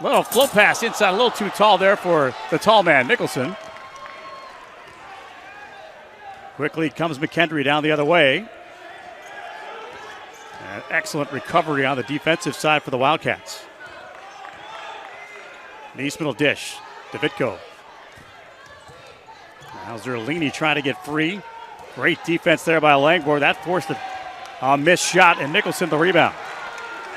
Little float pass inside, a little too tall there for the tall man, Nicholson. Quickly comes McKendree down the other way. An excellent recovery on the defensive side for the Wildcats. Niesman will dish. Davitko. Now Zerlini trying to get free. Great defense there by Langborg. That forced a missed shot, and Nicholson the rebound.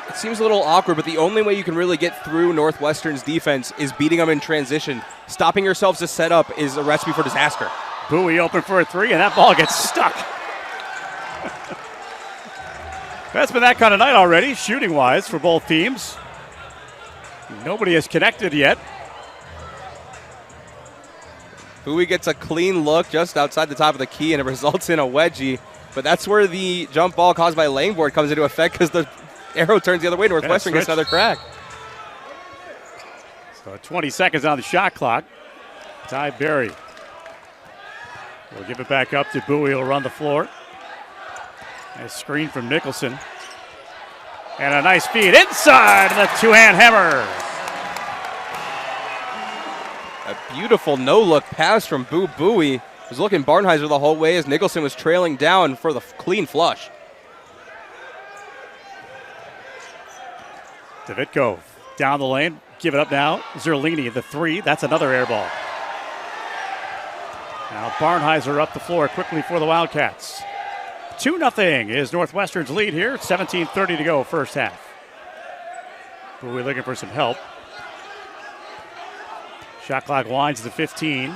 It seems a little awkward, but the only way you can really get through Northwestern's defense is beating them in transition. Stopping yourselves to set up is a recipe for disaster. Bowie open for a three, and that ball gets stuck. That's been that kind of night already, shooting-wise, for both teams. Nobody has connected yet. Bowie gets a clean look just outside the top of the key, and it results in a wedgie. But that's where the jump ball caused by Langborg comes into effect because the arrow turns the other way. Northwestern gets another crack. So 20 seconds on the shot clock. Ty Berry will give it back up to Bowie. He'll run the floor. Nice screen from Nicholson. And a nice feed inside, and a two-hand hammer. A beautiful no-look pass from Bowie. Was looking Barnheiser the whole way as Nicholson was trailing down for the clean flush. Davitko down the lane. Give it up now. Zerlini, the three. That's another air ball. Now Barnheiser up the floor quickly for the Wildcats. 2-0 is Northwestern's lead here. 17:30 to go first half. Bowie looking for some help. Shot clock winds to 15.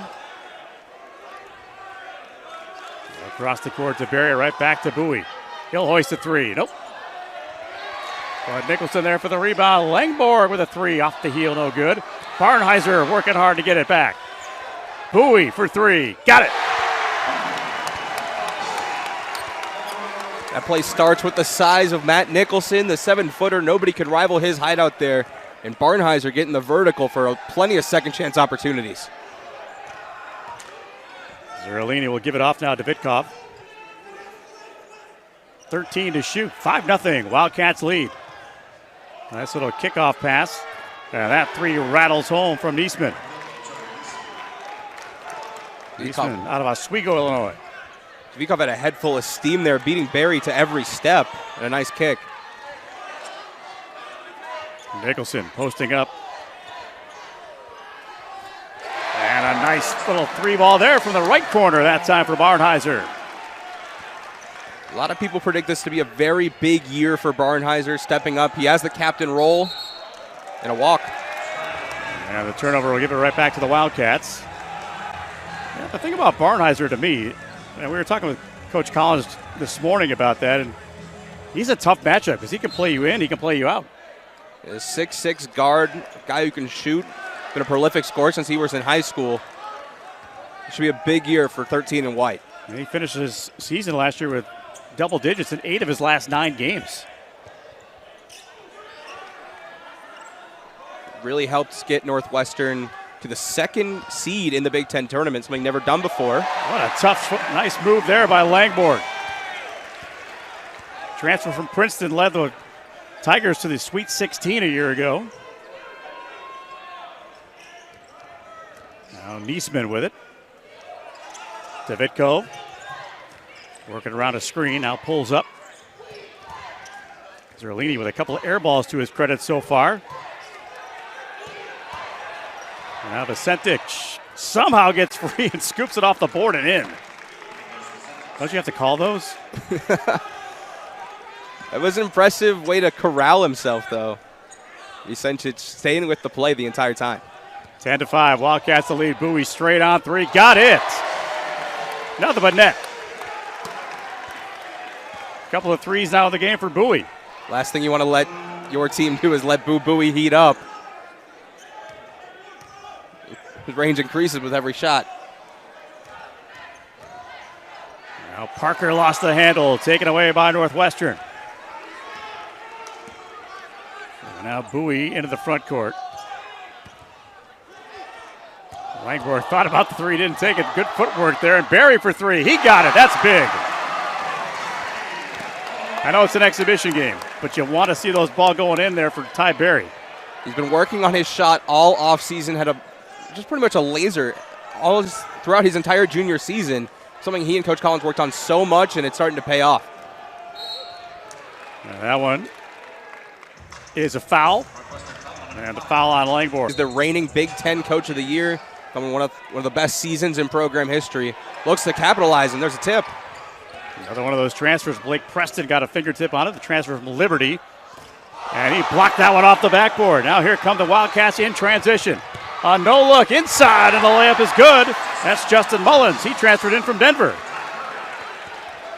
Across the court to Berry, right back to Bowie. He'll hoist a three. Nope. But Nicholson there for the rebound. Langborg with a three off the heel, no good. Barnheiser working hard to get it back. Bowie for three. Got it. That play starts with the size of Matt Nicholson, the 7-footer. Nobody could rival his height out there. And Barnheiser getting the vertical for plenty of second chance opportunities. Zerlini will give it off now to Vitkov. 13 to shoot. 5-0. Wildcats lead. Nice little kickoff pass. And that three rattles home from Niesman. Niesman out of Oswego, Illinois. Vikov had a head full of steam there, beating Berry to every step. And a nice kick. Nicholson posting up. And a nice little three ball there from the right corner that time for Barnheiser. A lot of people predict this to be a very big year for Barnheiser, stepping up. He has the captain role and a walk. And the turnover will give it right back to the Wildcats. Yeah, the thing about Barnheiser to me, and we were talking with Coach Collins this morning about that, and he's a tough matchup because he can play you in, he can play you out. A 6'6" guard, a guy who can shoot, been a prolific scorer since he was in high school. It should be a big year for 13 and White. And he finished his season last year with double digits in 8 of his last 9 games. Really helped get Northwestern to the 2nd seed in the Big Ten tournament, something never done before. What a tough, nice move there by Langborg. Transfer from Princeton led the Tigers to the Sweet 16 a year ago. Now Niesman with it. Davitko working around a screen, now pulls up. Zerlini with a couple of air balls to his credit so far. And now Vicentich somehow gets free and scoops it off the board and in. Don't you have to call those? That was an impressive way to corral himself, though. Vicentich staying with the play the entire time. 10-5, Wildcats the lead. Bowie straight on three, got it. Nothing but net. Couple of threes now in the game for Bowie. Last thing you want to let your team do is let Bowie heat up. His range increases with every shot. Now Parker lost the handle, taken away by Northwestern. And now Bowie into the front court. Langborg thought about the three, didn't take it. Good footwork there, and Berry for three. He got it. That's big. I know it's an exhibition game, but you want to see those ball going in there for Ty Berry. He's been working on his shot all offseason, had just pretty much a laser throughout his entire junior season, something he and Coach Collins worked on so much, and it's starting to pay off. And that one is a foul, and the foul on Langborg. He's the reigning Big Ten Coach of the Year, coming one of the best seasons in program history. Looks to capitalize, and there's a tip. Another one of those transfers. Blake Preston got a fingertip on it, the transfer from Liberty. And he blocked that one off the backboard. Now here come the Wildcats in transition. A no-look inside, and the layup is good. That's Justin Mullins. He transferred in from Denver.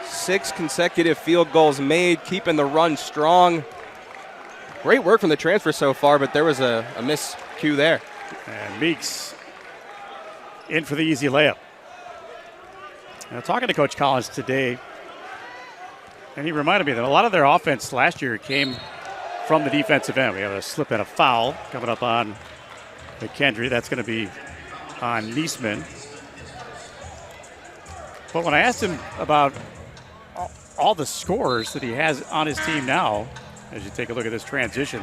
6 consecutive field goals made, keeping the run strong. Great work from the transfer so far, but there was a miscue there. And Meeks in for the easy layup. Now, talking to Coach Collins today, and he reminded me that a lot of their offense last year came from the defensive end. We have a slip and a foul coming up on McKendree. That's going to be on Niesman. But when I asked him about all the scorers that he has on his team now, as you take a look at this transition,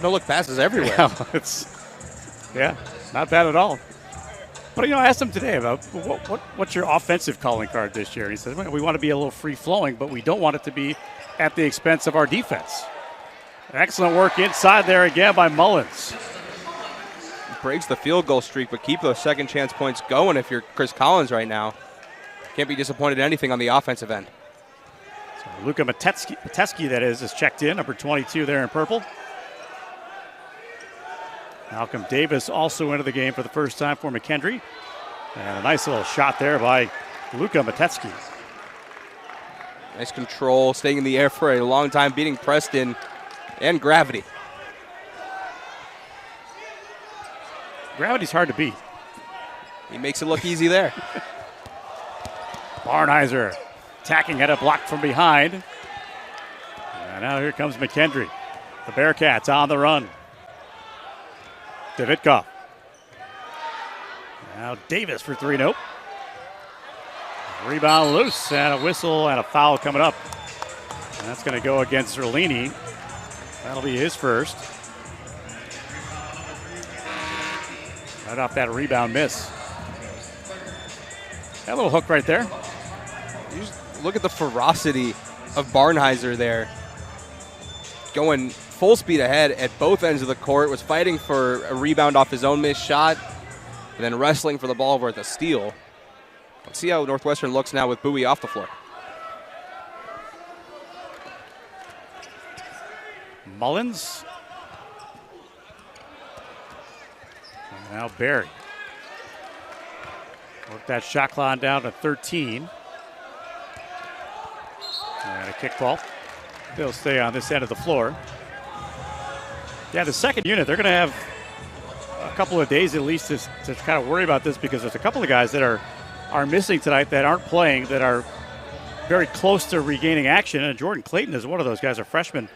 no-look passes everywhere. Yeah, not bad at all. But, I asked him today about what's your offensive calling card this year. And he said, well, we want to be a little free-flowing, but we don't want it to be at the expense of our defense. Excellent work inside there again by Mullins. Breaks the field goal streak, but keep those second chance points going if you're Chris Collins right now. Can't be disappointed in anything on the offensive end. So Luka Mateski, that is checked in, number 22 there in purple. Malcolm Davis also into the game for the first time for McKendree. And a nice little shot there by Luka Mateski. Nice control, staying in the air for a long time, beating Preston and Gravity. Gravity's hard to beat. He makes it look easy there. Barnheiser attacking at a block from behind. And now here comes McKendree. The Bearcats on the run. Davidkov. Now Davis for three, nope. Rebound loose, and a whistle and a foul coming up. And that's going to go against Zerlini. That'll be his first. Right off that rebound miss. That little hook right there. You just look at the ferocity of Barnheiser there. Going full speed ahead at both ends of the court, was fighting for a rebound off his own missed shot, and then wrestling for the ball worth a steal. Let's see how Northwestern looks now with Bowie off the floor. Mullins. And now Barry. Work that shot clock down to 13. And a kickball. They'll stay on this end of the floor. Yeah, the second unit, they're going to have a couple of days at least to kind of worry about this, because there's a couple of guys that are missing tonight that aren't playing, that are very close to regaining action. And Jordan Clayton is one of those guys, a freshman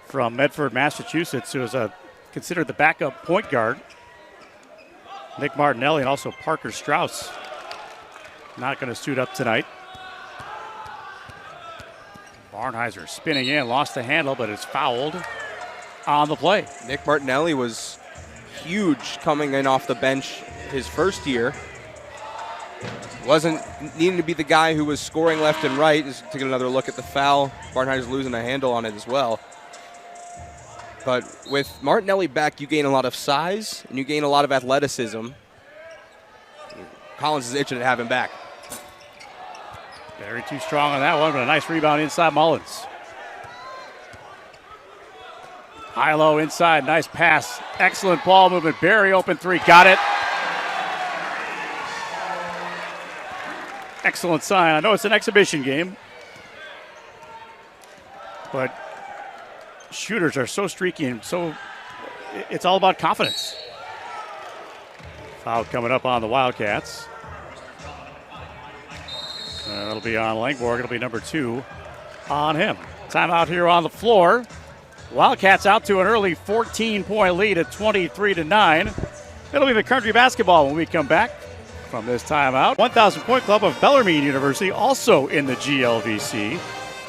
from Medford, Massachusetts, who is considered the backup point guard. Nick Martinelli and also Parker Strauss not going to suit up tonight. Barnheiser spinning in, lost the handle, but it's fouled on the play. Nick Martinelli was huge coming in off the bench his first year. Wasn't needing to be the guy who was scoring left and right. Just taking another look at the foul. Barnheiser's losing a handle on it as well. But with Martinelli back, you gain a lot of size and you gain a lot of athleticism. Collins is itching to have him back. Very too strong on that one, but a nice rebound inside Mullins. High-low inside, nice pass. Excellent ball movement. Barry open three, got it. Excellent sign. I know it's an exhibition game, but shooters are so streaky and so it's all about confidence. Foul coming up on the Wildcats. That'll be on Langborg. It'll be number 2 on him. Timeout here on the floor. Wildcats out to an early 14-point lead at 23-9. It'll be McKendree basketball when we come back from this timeout. 1,000 Point Club of Bellarmine University, also in the GLVC.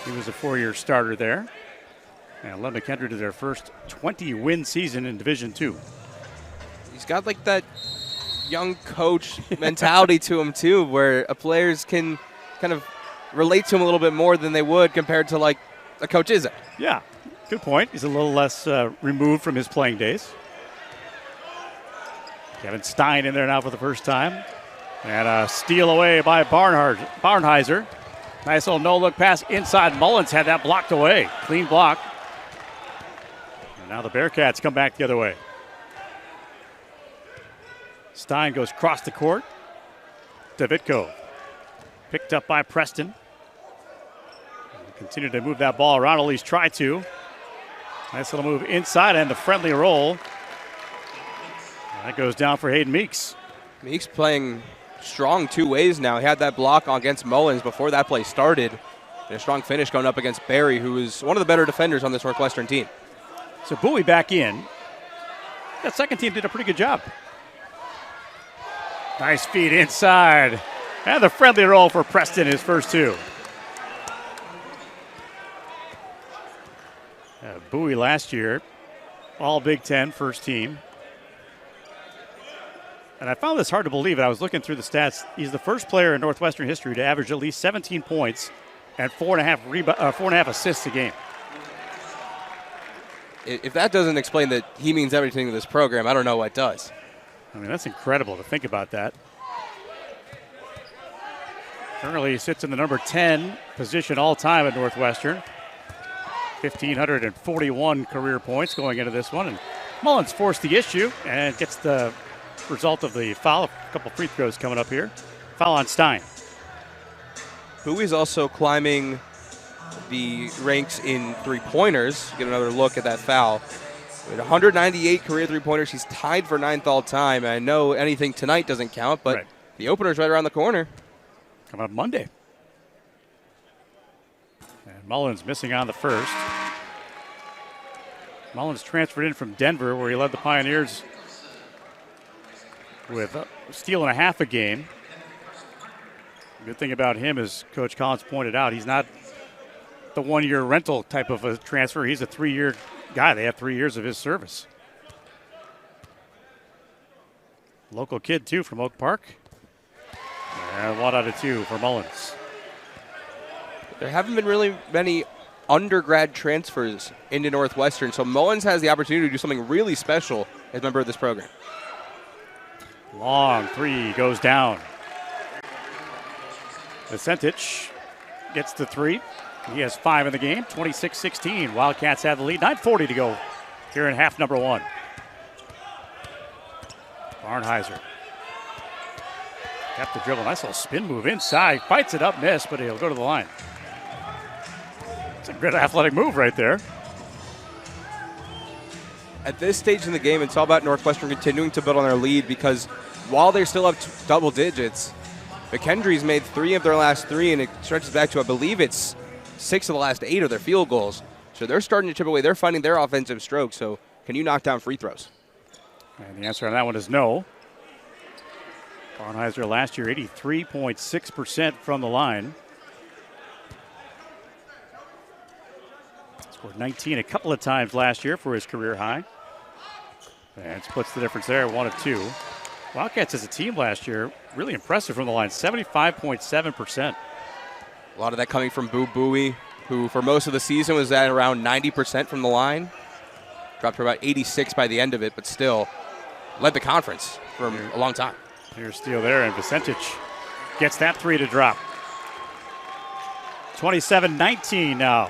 He was a 4-year starter there. And led McKendree to their first 20-win season in Division II. He's got like that young coach mentality to him too, where players can kind of relate to him a little bit more than they would compared to like a coach isn't. Yeah, good point. He's a little less removed from his playing days. Kevin Stein in there now for the first time. And a steal away by Barnheiser. Nice little no-look pass inside. Mullins had that blocked away. Clean block. And now the Bearcats come back the other way. Stein goes across the court. Davitko picked up by Preston. Continue to move that ball around, at least try to. Nice little move inside and the friendly roll. That goes down for Hayden Meeks. Meeks playing strong two ways now. He had that block against Mullins before that play started. And a strong finish going up against Barry, who is one of the better defenders on this Northwestern team. So Bowie back in. That second team did a pretty good job. Nice feed inside. And the friendly roll for Preston, his first two. Bowie last year, all Big Ten, first team. And I found this hard to believe. I was looking through the stats. He's the first player in Northwestern history to average at least 17 points and 4.5 assists a game. If that doesn't explain that he means everything to this program, I don't know what does. I mean, that's incredible to think about that. Currently he sits in the number 10 position all-time at Northwestern. 1,541 career points going into this one. And Mullins forced the issue and gets the result of the foul. A couple free throws coming up here. Foul on Stein. Bowie's also climbing the ranks in three-pointers. Get another look at that foul. With 198 career three-pointers, he's tied for 9th all-time. And I know anything tonight doesn't count, but right. The opener's right around the corner. Coming up Monday. And Mullins missing on the first. Mullins transferred in from Denver, where he led the Pioneers with a steal and a half a game. Good thing about him, as Coach Collins pointed out, he's not the one-year rental type of a transfer. He's a 3-year guy. They have 3 years of his service. Local kid, too, from Oak Park. And 1 out of 2 for Mullins. There haven't been really many undergrad transfers into Northwestern, so Mullins has the opportunity to do something really special as a member of this program. Long three goes down. Vicentich gets the three. He has 5 in the game, 26-16. Wildcats have the lead. 9:40 to go here in half number 1. Barnheiser kept the dribble. Nice little spin move inside. Fights it up, miss, but he'll go to the line. It's a good athletic move right there. At this stage in the game, it's all about Northwestern continuing to build on their lead, because while they're still up double digits, McKendree's made 3 of their last 3, and it stretches back to, I believe it's 6 of the last 8 of their field goals. So they're starting to chip away. They're finding their offensive stroke. So can you knock down free throws? And the answer on that one is no. Barnheiser last year, 83.6% from the line. Scored 19 a couple of times last year for his career high. And splits the difference there, 1 of 2. Wildcats as a team last year, really impressive from the line, 75.7%. A lot of that coming from Bowie, who for most of the season was at around 90% from the line. Dropped to about 86 by the end of it, but still led the conference for a long time. Here's steal there, and Vicentich gets that 3 to drop. 27-19 now.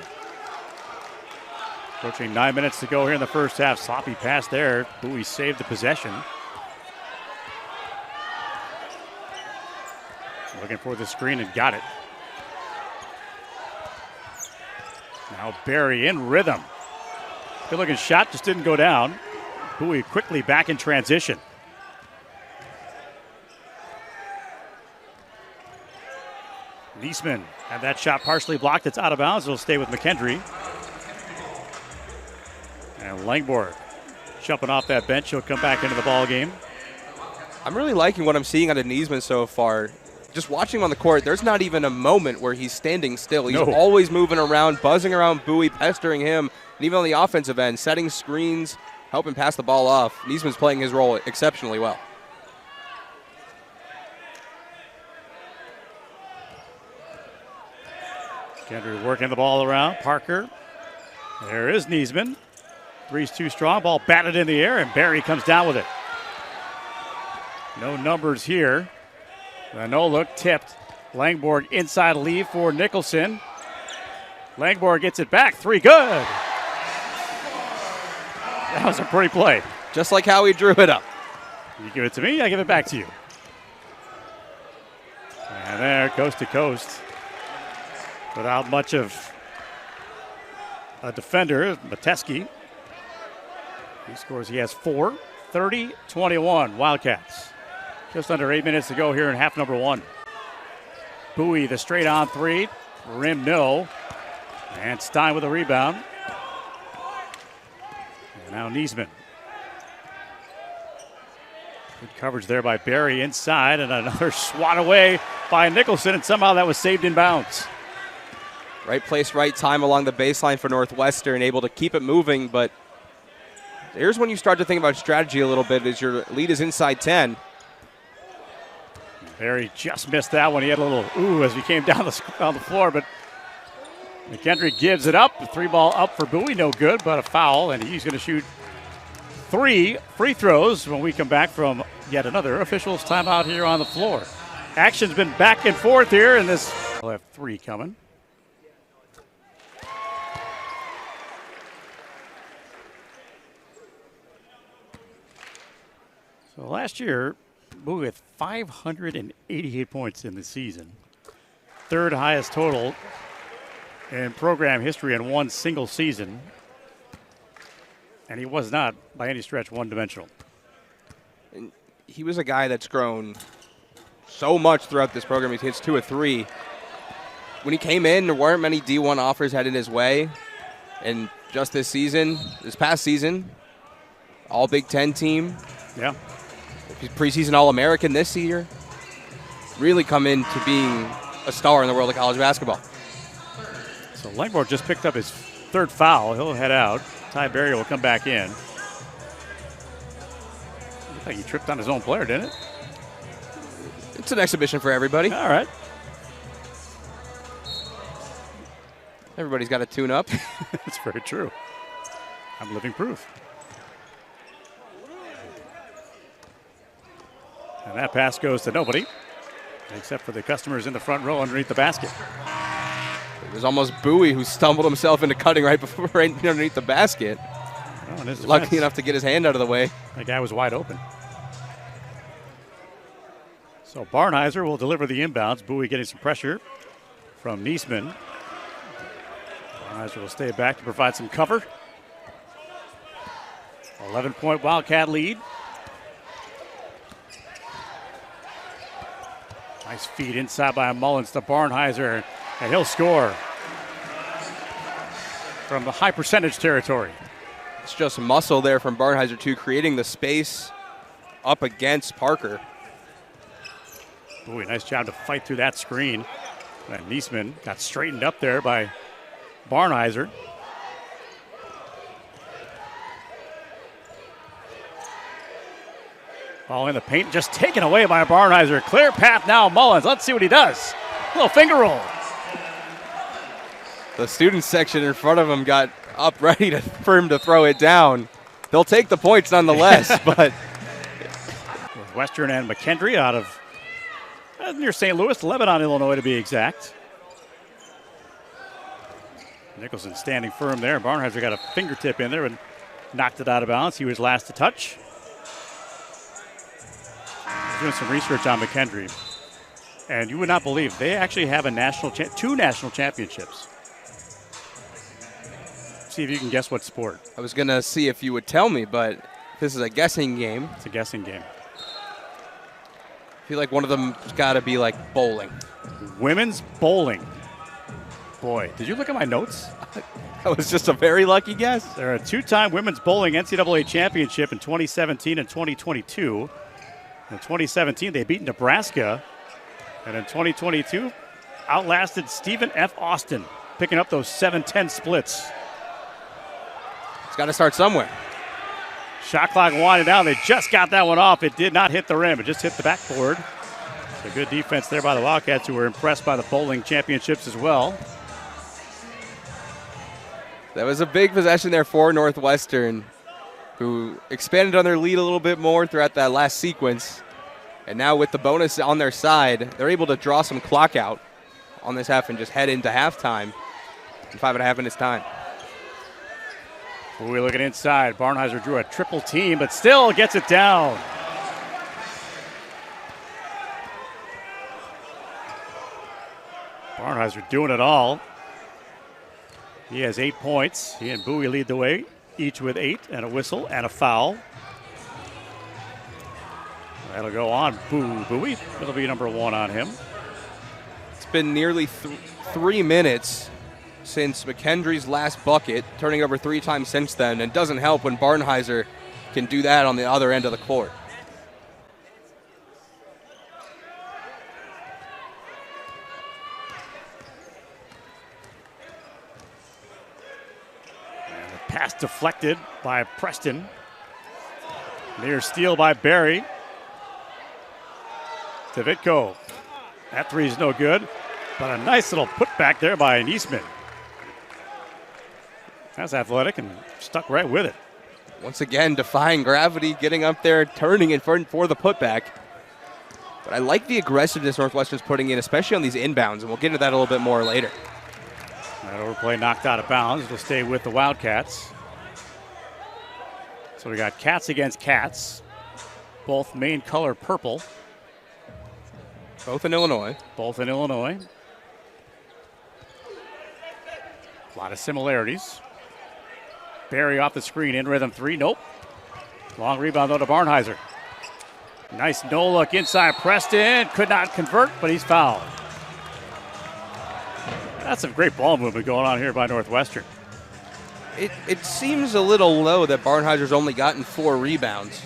Approaching 9 minutes to go here in the first half. Sloppy pass there. Bowie saved the possession. Looking for the screen and got it. Now Barry in rhythm. Good looking shot, just didn't go down. Bowie quickly back in transition. Niesman had that shot partially blocked. It's out of bounds. It'll stay with McKendree. And Langborg jumping off that bench. He'll come back into the ball game. I'm really liking what I'm seeing out of Niesman so far. just watching him on the court, there's not even a moment where he's standing still. He's No. always moving around, buzzing around Bowie, pestering him, and even on the offensive end, setting screens, helping pass the ball off. Niesman's playing his role exceptionally well. McKendree working the ball around. Parker. There is Niesman. Three's too strong. Ball batted in the air, and Barry comes down with it. No numbers here. A no look tipped. Langborg inside lead for Nicholson. Langborg gets it back. Three good. That was a pretty play. Just like how he drew it up. You give it to me, I give it back to you. And there, coast to coast. Without much of a defender, Mateski. He scores, he has 4. 30-21, Wildcats. Just under 8 minutes to go here in half number 1. Bowie, the straight on three. Rim, no. And Stein with a rebound. And now Niesman. Good coverage there by Barry inside, and another swat away by Nicholson, and somehow that was saved in bounds. Right place, right time along the baseline for Northwestern, able to keep it moving, but here's when you start to think about strategy a little bit as your lead is inside 10. Barry just missed that one. He had a little ooh as we came down the floor, but McKendree gives it up. The 3-ball up for Bowie, no good, but a foul, and he's going to shoot 3 free throws when we come back from yet another officials timeout here on the floor. Action's been back and forth here, and this we'll have 3 coming. So last year, Bowie with 588 points in the season. 3rd highest total in program history in one single season. And he was not, by any stretch, one-dimensional. And he was a guy that's grown so much throughout this program. He hits 2 or 3. When he came in, there weren't many D1 offers headed his way. And just this past season, all Big Ten team. Yeah. Preseason All-American this year. Really come into being a star in the world of college basketball. So Langborg just picked up his 3rd foul. He'll head out. Ty Barry will come back in. Looked like he tripped on his own player, didn't it? It's an exhibition for everybody. All right. Everybody's got to tune up. That's very true. I'm living proof. And that pass goes to nobody, except for the customers in the front row underneath the basket. It was almost Bowie who stumbled himself into cutting right underneath the basket. Oh, Lucky enough to get his hand out of the way. That guy was wide open. So Barnheiser will deliver the inbounds. Bowie getting some pressure from Niesman. Barnheiser will stay back to provide some cover. 11-point Wildcat lead. Nice feed inside by Mullins to Barnheiser, and he'll score from the high percentage territory. It's just muscle there from Barnheiser, too, creating the space up against Parker. Boy, nice job to fight through that screen. And Niesman got straightened up there by Barnheiser. Ball in the paint, just taken away by Barnheiser. Clear path now, Mullins. Let's see what he does. A little finger roll. The student section in front of him got up ready for him to throw it down. They'll take the points nonetheless, but Northwestern and McKendree out of near St. Louis, Lebanon, Illinois to be exact. Nicholson standing firm there. Barnheiser got a fingertip in there and knocked it out of bounds. He was last to touch. Doing some research on McKendree, and you would not believe they actually have a two national championships. See if you can guess what sport. I was going to see if you would tell me, but this is a guessing game. It's a guessing game. I feel like one of them's got to be like bowling. Women's bowling. Boy, did you look at my notes? That was just a very lucky guess. They're a 2-time women's bowling NCAA championship in 2017 and 2022. In 2017, they beat Nebraska And in 2022, outlasted Stephen F. Austin, picking up those 7-10 splits. It's got to start somewhere. Shot clock winding down. They just got that one off. It did not hit the rim. It just hit the backboard. So good defense there by the Wildcats, who were impressed by the bowling championships as well. That was a big possession there for Northwestern, who expanded on their lead a little bit more throughout that last sequence. And now with the bonus on their side, they're able to draw some clock out on this half and just head into halftime. And 5.5 minutes time. We're looking inside. Barnheiser drew a triple team, but still gets it down. Barnheiser doing it all. He has 8 points. He and Bowie lead the way, each with 8 and a whistle and a foul. That'll go on Bowie. It'll be number 1 on him. It's been nearly 3 minutes since McKendree's last bucket, turning over 3 times since then, and doesn't help when Barnheiser can do that on the other end of the court. And the pass deflected by Preston. Near steal by Barry. Tavitko. That three is no good, but a nice little putback there by Niesman. That's athletic and stuck right with it. Once again, defying gravity, getting up there, turning in for the putback. But I like the aggressiveness Northwestern's putting in, especially on these inbounds, and we'll get into that a little bit more later. That overplay knocked out of bounds. It'll stay with the Wildcats. So we got Cats against Cats. Both main color purple. Both in Illinois. Both in Illinois. A lot of similarities. Barry off the screen, in rhythm 3, nope. Long rebound though to Barnheiser. Nice no look inside Preston, could not convert, but he's fouled. That's some great ball movement going on here by Northwestern. It seems a little low that Barnheiser's only gotten 4 rebounds.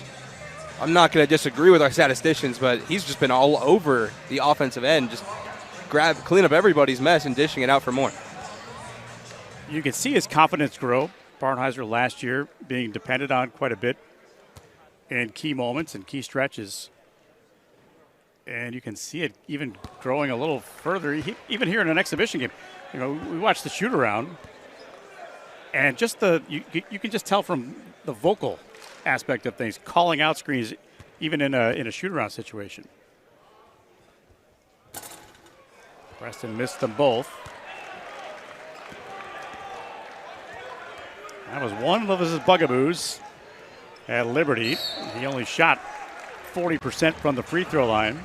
I'm not going to disagree with our statisticians, but he's just been all over the offensive end, just clean up everybody's mess and dishing it out for more. You can see his confidence grow. Barnheiser last year being depended on quite a bit in key moments and key stretches. And you can see it even growing a little further, even here in an exhibition game. You know, we watched the shoot around, and just you can just tell from the vocal aspect of things, calling out screens, even in a shoot around situation. Preston missed them both. That was one of his bugaboos at Liberty. He only shot 40% from the free throw line.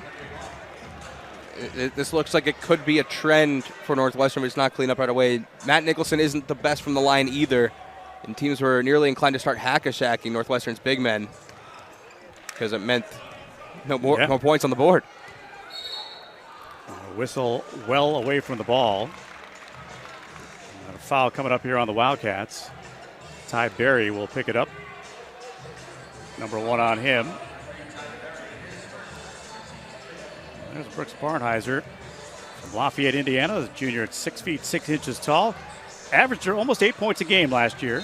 This looks like it could be a trend for Northwestern, but it's not cleaned up right away. Matt Nicholson isn't the best from the line either, and teams were nearly inclined to start hack-a-shacking Northwestern's big men because it meant no points on the board. Whistle well away from the ball. And a foul coming up here on the Wildcats. Ty Berry will pick it up. Number 1 on him. There's Brooks Barnheiser from Lafayette, Indiana. The junior at 6 feet 6 inches tall. Averaged almost 8 points a game last year.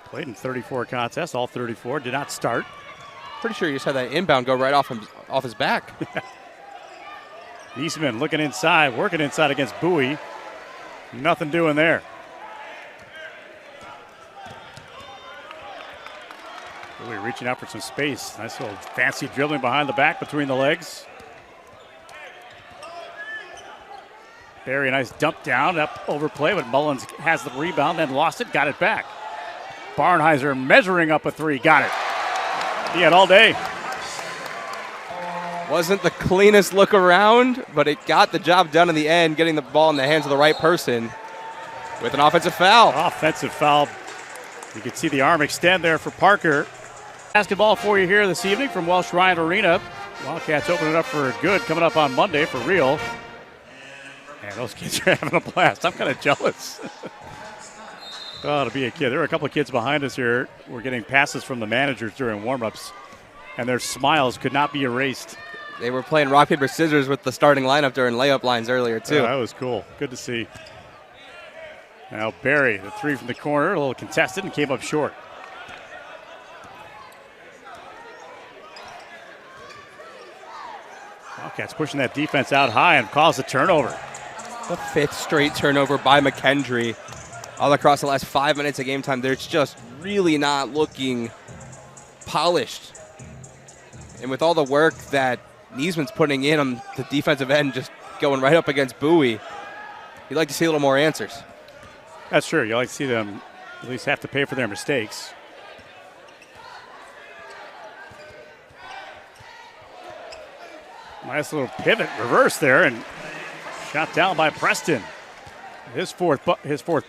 Played in 34 contests, all 34. Did not start. Pretty sure you just had that inbound go right off his back. Niesman looking inside, working inside against Bowie. Nothing doing there. Bowie reaching out for some space. Nice little fancy dribbling behind the back between the legs. Barry, a nice dump down, up overplay, but Mullins has the rebound, then lost it, got it back. Barnheiser measuring up a 3, got it. He had all day. Wasn't the cleanest look around, but it got the job done in the end, getting the ball in the hands of the right person with an offensive foul. Offensive foul. You can see the arm extend there for Parker. Basketball for you here this evening from Welsh Ryan Arena. Wildcats open it up for good coming up on Monday for real. And those kids are having a blast. I'm kind of jealous. Oh, to be a kid. There were a couple of kids behind us here. We're getting passes from the managers during warm-ups, and their smiles could not be erased. They were playing rock, paper, scissors with the starting lineup during layup lines earlier, too. Oh, that was cool. Good to see. Now Barry, the three from the corner, a little contested and came up short. Wildcats pushing that defense out high and caused a turnover. The 5th straight turnover by McKendree. All across the last 5 minutes of game time, they're just really not looking polished. And with all the work that Niesman's putting in on the defensive end, just going right up against Bowie, you'd like to see a little more answers. That's true. You like to see them at least have to pay for their mistakes. Nice little pivot reverse there and shot down by Preston. His fourth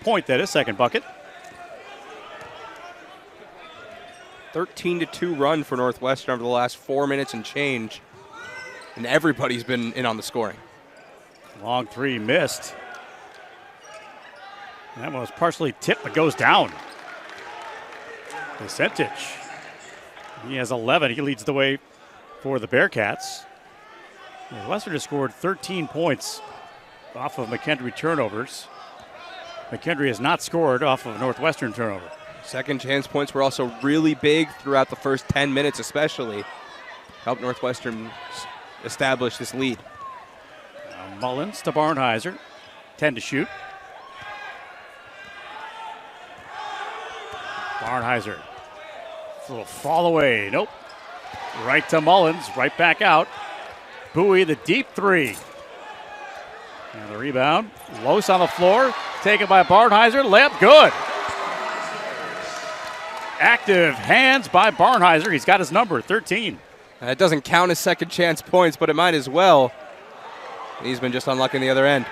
point, that is second bucket. 13-2 run for Northwestern over the last 4 minutes and change. And everybody's been in on the scoring. Long three missed. That one was partially tipped, but goes down. Vicentich. He has 11. He leads the way for the Bearcats. Northwestern has scored 13 points off of McKendree turnovers. McKendree has not scored off of Northwestern turnover. Second chance points were also really big throughout the first 10 minutes especially. Helped Northwestern establish this lead. Now Mullins to Barnheiser. 10 to shoot. Barnheiser. A little fall away. Nope. Right to Mullins. Right back out. Bowie, the deep three. And the rebound. Los on the floor. Taken by Barnheiser. Layup good. Active hands by Barnheiser. He's got his number, 13. And it doesn't count as second chance points, but it might as well. He's been just unlucky on the other end.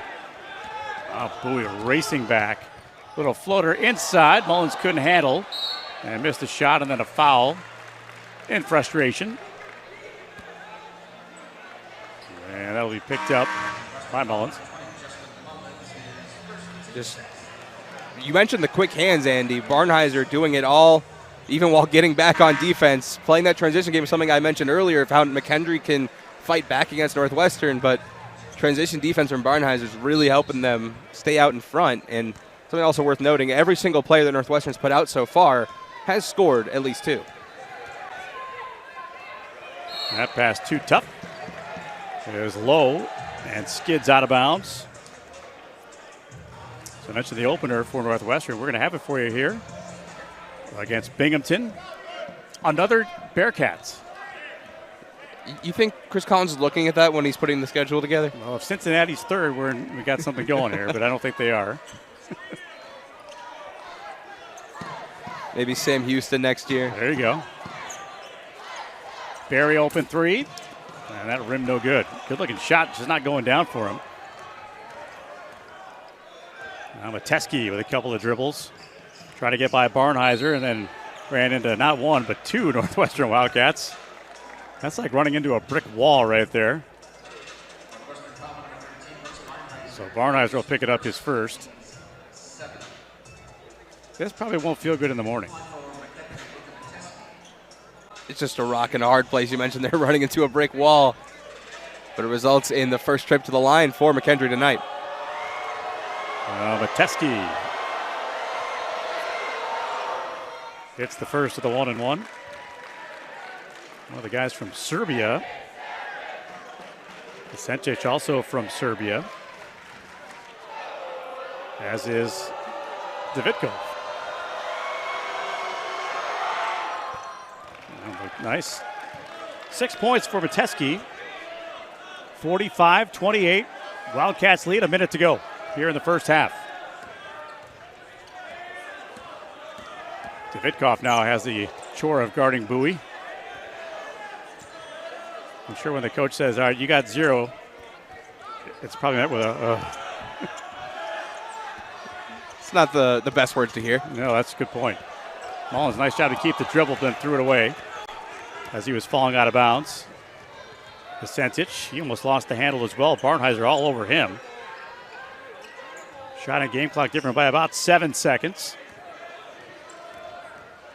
Oh, Bowie racing back. Little floater inside. Mullins couldn't handle. And missed a shot and then a foul in frustration. And that'll be picked up by Mullins. You mentioned the quick hands, Andy. Barnheiser doing it all, even while getting back on defense. Playing that transition game is something I mentioned earlier of how McKendree can fight back against Northwestern, but transition defense from Barnheiser is really helping them stay out in front. And something also worth noting, every single player that Northwestern's put out so far has scored at least 2. That pass too tough. It was low and skids out of bounds. So I mentioned the opener for Northwestern. We're going to have it for you here against Binghamton. Another Bearcats. You think Chris Collins is looking at that when he's putting the schedule together? Well, if Cincinnati's third, we got something going here, but I don't think they are. Maybe Sam Houston next year. There you go. Barry open three. And that rim no good. Good looking shot, just not going down for him. Now Mateski with a couple of dribbles. Trying to get by Barnheiser and then ran into not one but 2 Northwestern Wildcats. That's like running into a brick wall right there. So Barnheiser will pick it up his first. This probably won't feel good in the morning. It's just a rock and a hard place. You mentioned they're running into a brick wall, but it results in the first trip to the line for McKendree tonight. Mateski hits the first of the 1-and-1. One of the guys from Serbia. Vicentich also from Serbia, as is Davidkov. Nice. 6 points for Mateski. 45-28. Wildcats lead, a minute to go here in the first half. Davidkov now has the chore of guarding Bowie. I'm sure when the coach says, all right, you got 0, it's probably met with a It's not the best words to hear. No, that's a good point. Mullins, nice job to keep the dribble, then threw it away as he was falling out of bounds. Vicentich, he almost lost the handle as well. Barnheiser all over him. Shot and game clock different by about 7 seconds.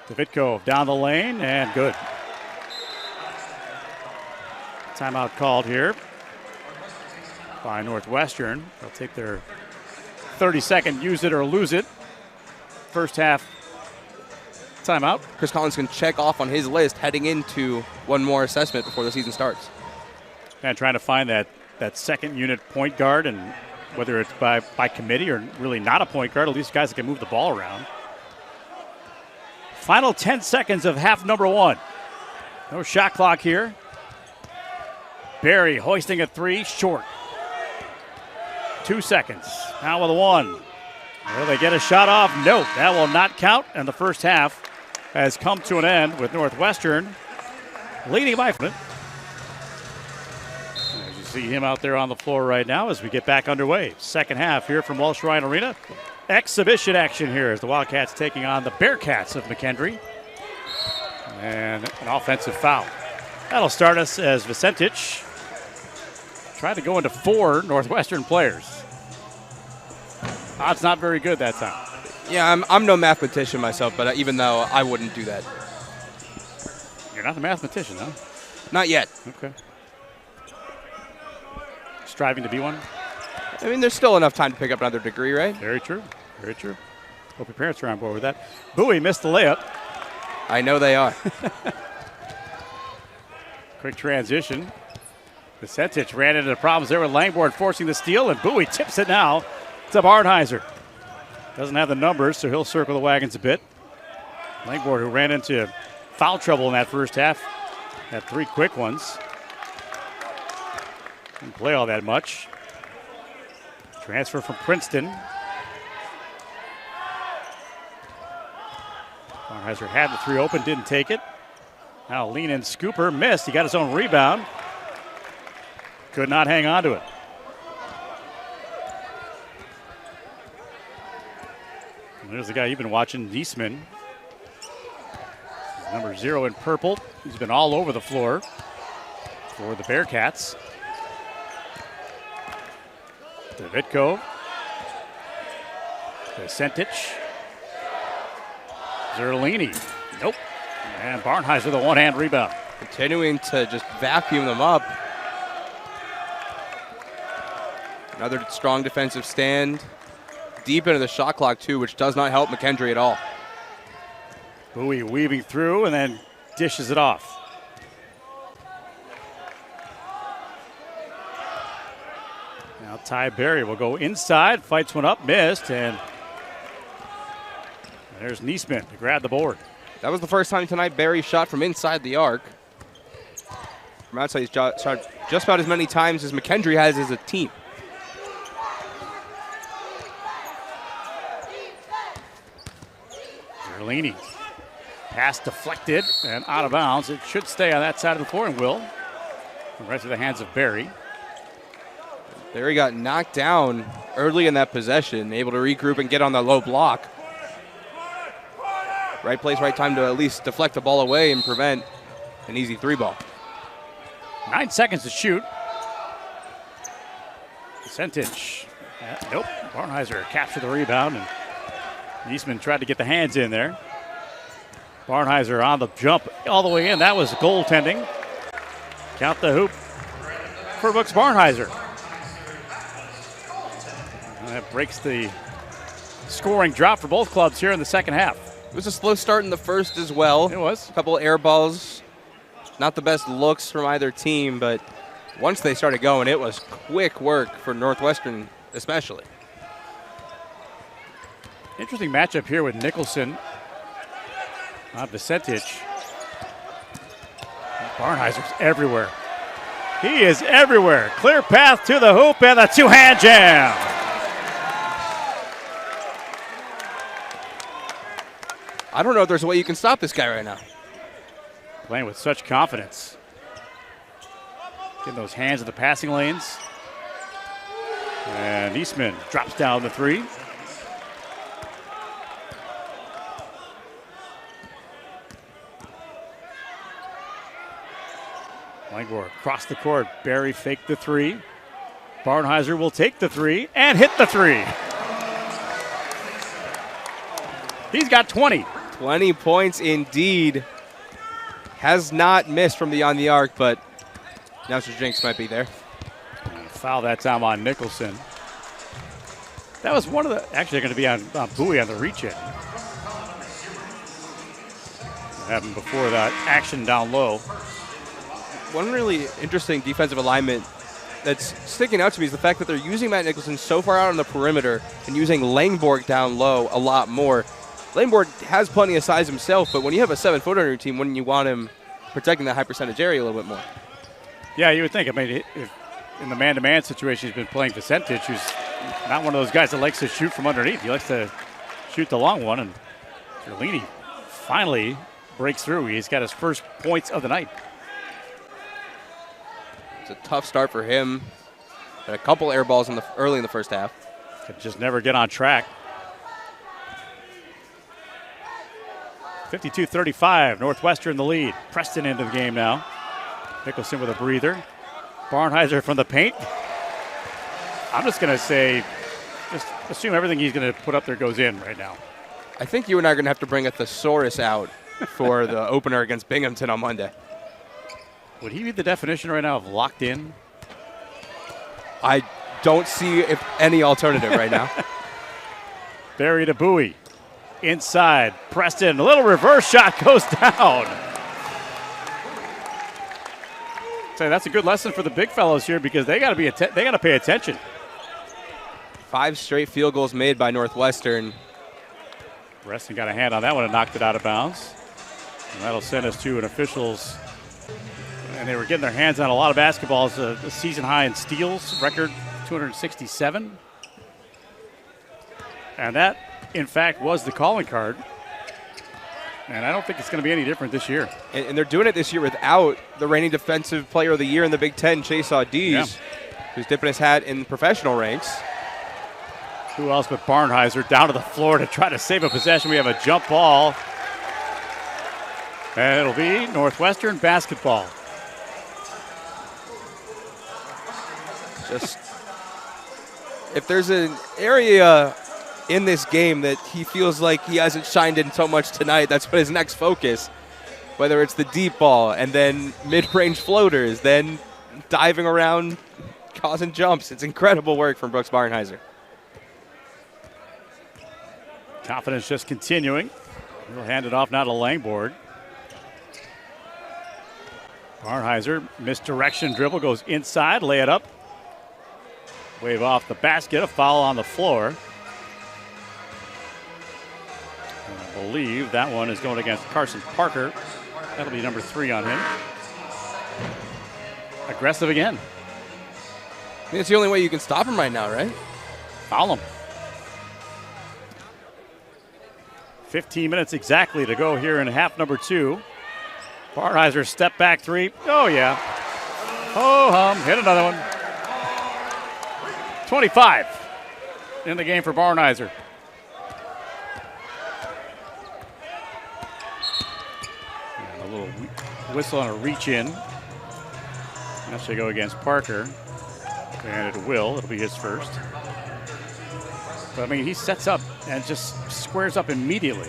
Davidkov down the lane and good. Timeout called here by Northwestern. They'll take their 30-second use it or lose it. First half timeout. Chris Collins can check off on his list heading into one more assessment before the season starts. And trying to find that second unit point guard, and whether it's by committee or really not a point guard, at least guys that can move the ball around. Final 10 seconds of half number one. No shot clock here. Barry hoisting a three, short. 2 seconds. Now with a one. Will they get a shot off? No, that will not count. And the first half has come to an end with Northwestern leading by. As you see him out there on the floor right now as we get back underway. Second half here from Walsh Ryan Arena. Exhibition action here as the Wildcats taking on the Bearcats of McKendree. And an offensive foul. That'll start us as Vicentich tried to go into 4 Northwestern players. Odds not very good that time. Yeah, I'm no mathematician myself, but even though I wouldn't do that. You're not a mathematician, huh? Not yet. Okay. Striving to be one? I mean, there's still enough time to pick up another degree, right? Very true. Very true. Hope your parents are on board with that. Bowie missed the layup. I know they are. Quick transition. Vicentich ran into the problems there with Langborn forcing the steal, and Bowie tips it now to Barnheiser. Doesn't have the numbers, so he'll circle the wagons a bit. Langborn, who ran into foul trouble in that first half, had 3 quick ones. Didn't play all that much. Transfer from Princeton. Barnheiser had the 3 open, didn't take it. Now lean in scooper, missed. He got his own rebound. Could not hang on to it. And there's the guy you've been watching, Niesman. Number 0 in purple. He's been all over the floor for the Bearcats. Davitko. Vicentich. Zerlini. Nope. And Barnheiser, the one-hand rebound. Continuing to just vacuum them up. Another strong defensive stand. Deep into the shot clock, too, which does not help McKendree at all. Bowie weaving through and then dishes it off. Now Ty Berry will go inside, fights one up, missed, and there's Niesman to grab the board. That was the first time tonight Barry shot from inside the arc. From outside, he's shot just about as many times as McKendree has as a team. Zerlini. Pass deflected and out of bounds. It should stay on that side of the floor and will. The rest of the hands of Barry. Barry got knocked down early in that possession, able to regroup and get on the low block. Right place, right time to at least deflect the ball away and prevent an easy 3-ball. 9 seconds to shoot. Vicentich. Nope. Barnheiser captured the rebound, and Niesman tried to get the hands in there. Barnheiser on the jump all the way in. That was goaltending. Count the hoop for Brooks Barnheiser. And that breaks the scoring drop for both clubs here in the second half. It was a slow start in the first as well. It was. A couple of air balls. Not the best looks from either team, but once they started going, it was quick work for Northwestern especially. Interesting matchup here with Nicholson on Vicentich. Barnheiser's everywhere. He is everywhere. Clear path to the hoop and a 2-hand jam. I don't know if there's a way you can stop this guy right now. Playing with such confidence. Getting those hands in the passing lanes. And Eastman drops down the 3. Langborg across the court. Barry faked the 3. Barnheiser will take the 3 and hit the 3. He's got 20. 20 points indeed. Has not missed from beyond the arc, but Now Sir Jinx might be there. Foul that time on Nicholson. That was one of the, actually going to be on Bowie on the reach in. Happened before that action down low. One really interesting defensive alignment that's sticking out to me is the fact that they're using Matt Nicholson so far out on the perimeter and using Langborg down low a lot more. Langborg has plenty of size himself, but when you have a 7-footer on your team, wouldn't you want him protecting that high percentage area a little bit more? Yeah, you would think. I mean, if in the man-to-man situation, he's been playing Vicentich, who's not one of those guys that likes to shoot from underneath. He likes to shoot the long one, and Zerlini finally breaks through. He's got his first points of the night. It's a tough start for him. Had a couple air balls early in the first half. Could just never get on track. 52-35, Northwestern the lead. Preston into the game now. Nicholson with a breather. Barnheiser from the paint. I'm just going to say, just assume everything he's going to put up there goes in right now. I think you and I are going to have to bring a thesaurus out for the opener against Binghamton on Monday. Would he be the definition right now of locked in? I don't see any alternative right now. Barry to Bowie. Inside. Preston. A little reverse shot goes down. So that's a good lesson for the big fellows here because they got to pay attention. 5 straight field goals made by Northwestern. Preston got a hand on that one and knocked it out of bounds. And that'll send us to an officials. And they were getting their hands on a lot of basketballs. A season high in steals, record 267. And that, in fact, was the calling card. And I don't think it's going to be any different this year. And they're doing it this year without the reigning defensive player of the year in the Big Ten, Chase Audiz, who's dipping his hat in professional ranks. Who else but Barnheiser down to the floor to try to save a possession. We have a jump ball. And it'll be Northwestern basketball. Just, if there's an area in this game that he feels like he hasn't shined in so much tonight, that's his next focus. Whether it's the deep ball and then mid-range floaters, then diving around, causing jumps. It's incredible work from Brooks Barnheiser. Confidence just continuing. He'll hand it off now to Langborg. Barnheiser, misdirection dribble, goes inside, lay it up. Wave off the basket, a foul on the floor. And I believe that one is going against Carson Parker. That'll be number 3 on him. Aggressive again. I mean, it's the only way you can stop him right now, right? Foul him. 15 minutes exactly to go here in half number 2. Barnheiser step back 3. Oh, yeah. Ho hum. Hit another one. 25 in the game for Barnheiser. And a little whistle and a reach in. That should go against Parker. And it will. It'll be his first. But, I mean, he sets up and just squares up immediately.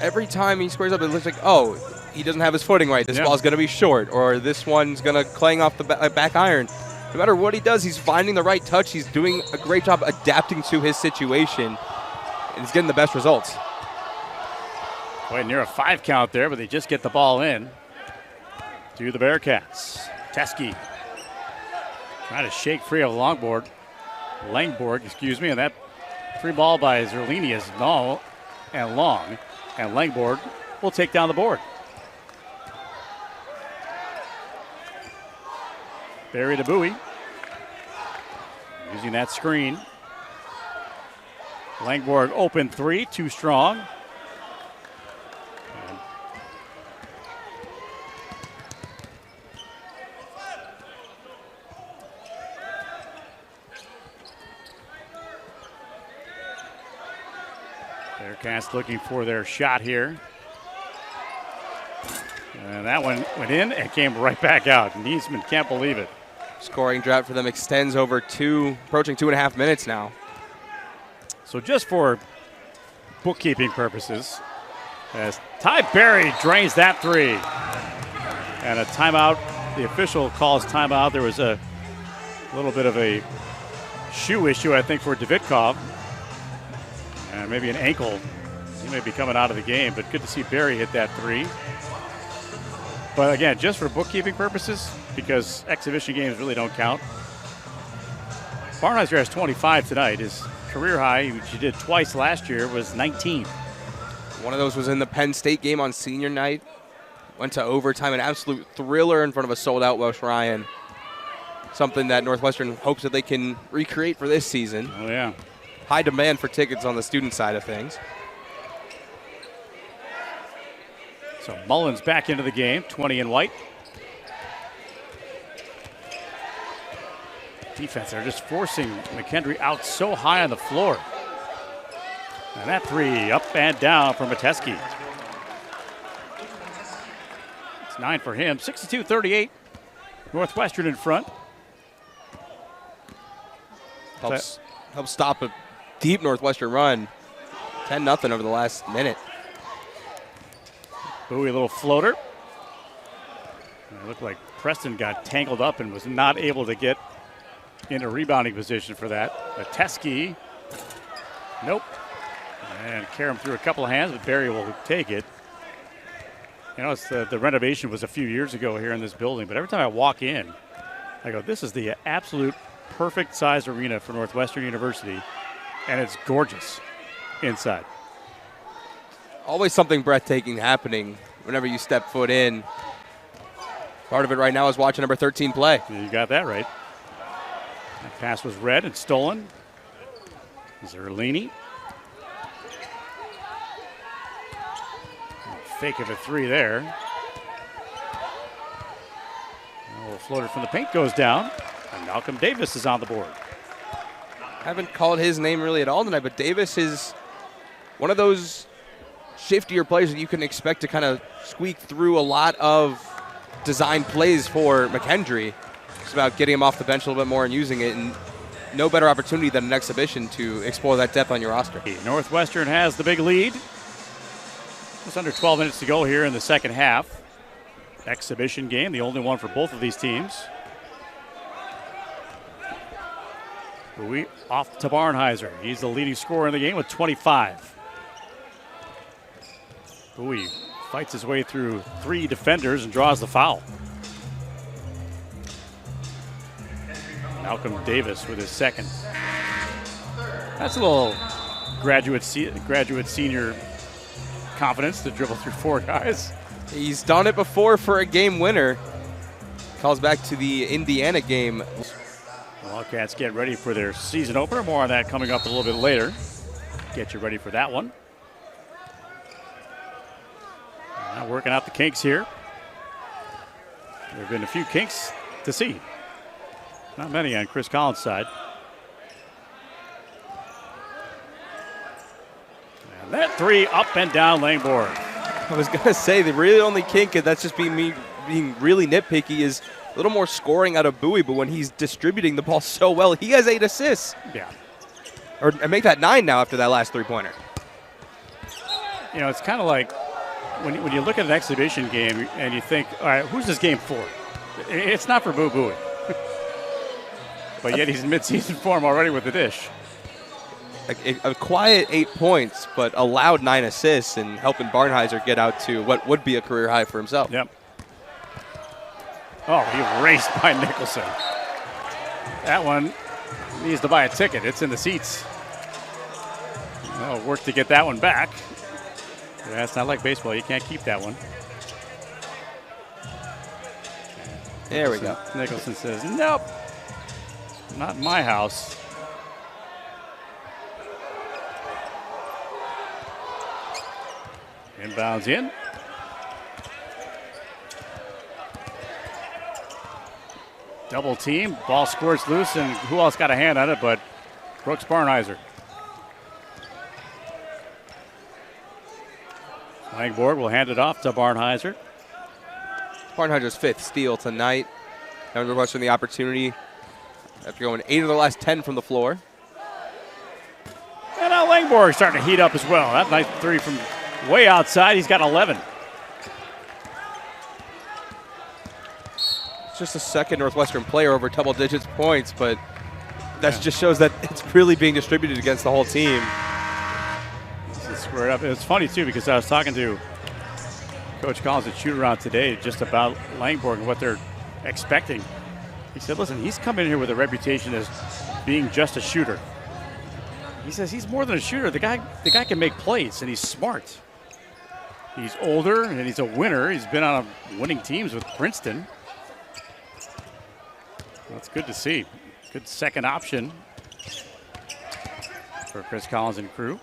Every time he squares up, it looks like, oh, he doesn't have his footing right. This ball's going to be short, or this one's going to clang off the back iron. No matter what he does, he's finding the right touch. He's doing a great job adapting to his situation, and he's getting the best results. Quite near a 5 count there, but they just get the ball in to the Bearcats. Teskey trying to shake free of Langborg, and that 3 ball by Zerlini is long and long, and Langborg will take down the board. Barry to Bowie. Using that screen. Langborg open 3, too strong. Bearcats looking for their shot here. And that one went in and came right back out. Niesman can't believe it. Scoring drought for them extends over approaching 2.5 minutes now. So just for bookkeeping purposes, as Ty Berry drains that 3. And a timeout the official calls timeout. There was a little bit of a shoe issue, I think, for Davidkov. And maybe an ankle. He may be coming out of the game, but good to see Barry hit that three. But again, just for bookkeeping purposes, because exhibition games really don't count. Barnheiser has 25 tonight. His career high, which he did twice last year, was 19. One of those was in the Penn State game on senior night. Went to overtime, an absolute thriller in front of a sold-out Welsh Ryan. Something that Northwestern hopes that they can recreate for this season. Oh, yeah. High demand for tickets on the student side of things. So Mullins back into the game, 20 in white. Defense, they're just forcing McKendree out so high on the floor. And that three up and down for Metesky. It's 9 for him, 62-38. Northwestern in front. Helps stop a deep Northwestern run. 10-0 over the last minute. Bowie, a little floater. It looked like Preston got tangled up and was not able to get into rebounding position for that. Metesky, nope. And Karam threw a couple of hands, but Barry will take it. You know, it's the renovation was a few years ago here in this building, but every time I walk in, I go, this is the absolute perfect size arena for Northwestern University, and it's gorgeous inside. Always something breathtaking happening whenever you step foot in. Part of it right now is watching number 13 play. You got that right. That pass was read and stolen. Zerlini. Fake of a three there. A little floater from the paint goes down, and Malcolm Davis is on the board. Haven't called his name really at all tonight, but Davis is one of those shiftier players that you can expect to kind of squeak through a lot of design plays for McKendree. It's about getting him off the bench a little bit more and using it, and no better opportunity than an exhibition to explore that depth on your roster. Northwestern has the big lead. Just under 12 minutes to go here in the second half. Exhibition game, the only one for both of these teams. Bowie off to Barnheiser. He's the leading scorer in the game with 25. Bowie fights his way through three defenders and draws the foul. Malcolm Davis with his second. That's a little graduate senior confidence to dribble through four guys. He's done it before for a game winner. Calls back to the Indiana game. Wildcats get ready for their season opener. More on that coming up a little bit later. Get you ready for that one. Now working out the kinks here. There have been a few kinks to see. Not many on Chris Collins' side. And that three up and down Langborg. I was going to say, the really only kink, and that's just me being really nitpicky, is a little more scoring out of Bowie, but when he's distributing the ball so well, he has 8 assists. Yeah. Or make that 9 now after that last three-pointer. You know, it's kind of like when you look at an exhibition game and you think, all right, who's this game for? It's not for Bowie. But yet he's in midseason form already with the dish. A quiet 8 points, but allowed 9 assists and helping Barnheiser get out to what would be a career high for himself. Yep. Oh, he raced by Nicholson. That one needs to buy a ticket. It's in the seats. Oh, work to get that one back. Yeah, it's not like baseball. You can't keep that one. There we go. Nicholson says, nope, not in my house. Inbounds in. Double team. Ball squirts loose, and who else got a hand on it but Brooks Barnheiser. Langborg will hand it off to Barnheiser. Barnheiser's 5th steal tonight. Now Northwestern the opportunity after going 8 of the last 10 from the floor. And now Langborg starting to heat up as well. That nice three from way outside. He's got 11. It's just the second Northwestern player over double digits points, but that just shows that it's really being distributed against the whole team. This is squared up. It's funny, too, because I was talking to Coach Collins at shoot-around today just about Langborg and what they're expecting. He said, listen, he's come in here with a reputation as being just a shooter. He says he's more than a shooter. The guy can make plays, and he's smart. He's older, and he's a winner. He's been on winning teams with Princeton. That's good to see. Good second option for Chris Collins and crew.